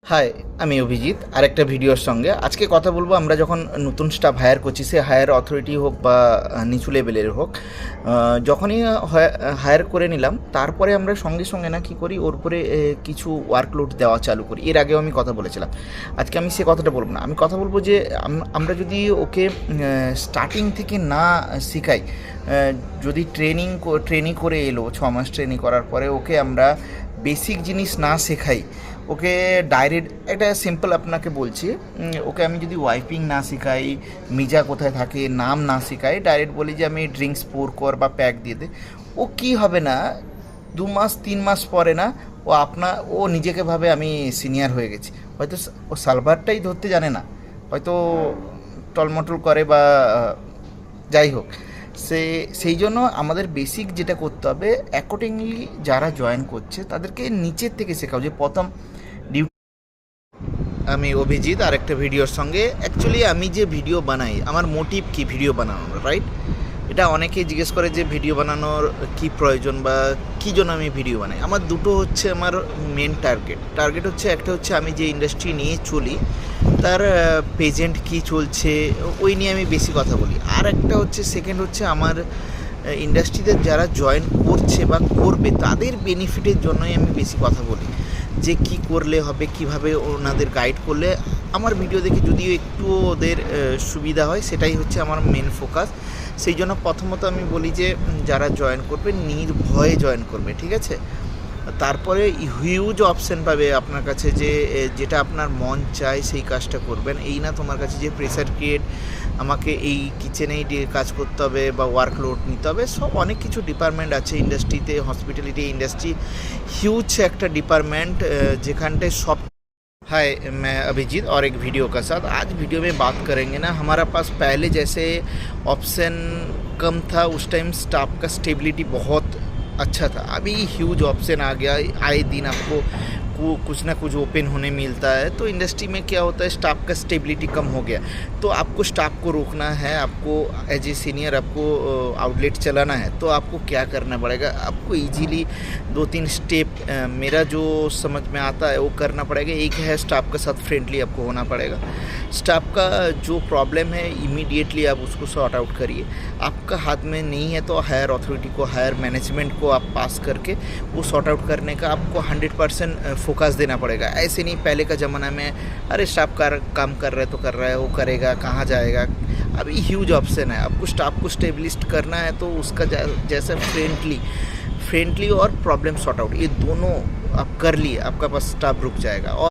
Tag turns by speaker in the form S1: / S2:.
S1: High, আমি অভিজিৎ আরেকটা ভিডিওর সঙ্গে আজকে কথা বলবো। আমরা যখন নতুন স্টাফ হায়ার করছি, সে হায়ার অথরিটি হোক বা নিচু লেভেলের হোক, যখনই হায়ার করে নিলাম তারপরে আমরা সঙ্গে সঙ্গে না কী করি, ওর উপরে কিছু ওয়ার্কলোড দেওয়া চালু করি। এর আগেও আমি কথা বলেছিলাম, আজকে আমি সে কথাটা বলবো না। আমি কথা বলবো যে আমরা যদি ওকে স্টার্টিং থেকে না শেখাই, যদি ট্রেনিং করে এলো 6 মাস ট্রেনিং করার পরে ওকে আমরা বেসিক জিনিস না শেখাই, ওকে ডাইরেক্ট একটা সিম্পল আপনাকে বলছি, ওকে আমি যদি ওয়াইপিং না শেখাই, মিজা কোথায় থাকে নাম না শেখাই, ডাইরেক্ট বলি যে আমি ড্রিঙ্কস পোর কর বা প্যাক দিয়ে দে, ও কী হবে না 2 মাস 3 মাস পরে না ও নিজেকে ভাবে আমি সিনিয়র হয়ে গেছি। হয়তো ও সালভারটাই ধরতে জানে না, হয়তো টলমটল করে বা যাই হোক। সেই জন্য আমাদের বেসিক যেটা করতে হবে, অ্যাকর্ডিংলি যারা জয়েন করছে তাদেরকে নিচের থেকে শেখাও। যে প্রথম ডিউটি, আমি অভিজিৎ আরেকটা ভিডিওর সঙ্গে। অ্যাকচুয়ালি আমি যে ভিডিও বানাই, আমার মোটিভ কি ভিডিও বানানোর, রাইট? এটা অনেকেই জিজ্ঞেস করে যে ভিডিও বানানোর কি প্রয়োজন বা কী জন্য আমি ভিডিও বানাই। আমার দুটো হচ্ছে আমার মেন টার্গেট হচ্ছে, একটা হচ্ছে আমি যে ইন্ডাস্ট্রি নিয়ে চলি তার প্রেজেন্ট কী চলছে ওই নিয়ে আমি বেশি কথা বলি। আর একটা হচ্ছে সেকেন্ড হচ্ছে আমার ইন্ডাস্ট্রিতে যারা জয়েন করছে বা করবে তাদের বেনিফিটের জন্যই আমি বেশি কথা বলি, যে কি করলে হবে, কিভাবে ওনাদের গাইড করলে আমার ভিডিও দেখে যদিও একটু ওদের সুবিধা হয়, সেটাই হচ্ছে আমার মেন ফোকাস। সেই জন্য প্রথমত আমি বলি যে যারা জয়েন করবে নির্ভয়ে জয়েন করবে, ঠিক আছে? তারপরে হিউজ অপশান পাবে আপনার কাছে, যে যেটা আপনার মন চায় সেই কাজটা করবেন। এই না তোমার কাছে যে প্রেসার ক্রিয়েট, আমাকে এই কিচেনেই কাজ করতে হবে বা ওয়ার্কলোড নিতে হবে, সব অনেক কিছু ডিপার্টমেন্ট আছে ইন্ডাস্ট্রিতে। हॉस्पिटैलिटी इंडस्ट्री ह्यूज একটা ডিপার্টমেंट যেখানটায় সব। हाय, मैं अभिजीत और एक वीडियो का साथ आज वीडियो में बात करेंगे ना, हमारा पास पहले जैसे ऑप्शन कम था, उस टाइम स्टाफ का स्टेबिलिटी बहुत अच्छा था। अभी ह्यूज ऑप्शन आ गया, आए दिन आपको कुछ ना कुछ ओपन होने मिलता है। तो इंडस्ट्री में क्या होता है, स्टाफ का स्टेबिलिटी कम हो गया, तो आपको स्टाफ को रोकना है, आपको एज ए सीनियर आपको आउटलेट चलाना है, तो आपको क्या करना पड़ेगा, आपको इजीली 2-3 स्टेप मेरा जो समझ में आता है वो करना पड़ेगा। एक है स्टाफ के साथ फ्रेंडली आपको होना पड़ेगा। स्टाफ का जो प्रॉब्लम है इमीडिएटली आप उसको सॉर्ट आउट करिए। आपका हाथ में नहीं है तो हायर अथॉरिटी को, हायर मैनेजमेंट को आप पास करके वो सॉर्ट आउट करने का आपको 100% फोकस देना पड़ेगा। ऐसे नहीं पहले का ज़माना में अरे स्टाफ काम कर रहा है तो कर रहा है, वो करेगा कहाँ जाएगा। अभी ह्यूज ऑप्शन है, आपको स्टाफ को स्टेबलिस्ट करना है तो उसका जैसा फ्रेंडली और प्रॉब्लम सॉर्ट आउट, ये दोनों आप कर लिए, आपका पास स्टाफ रुक जाएगा। और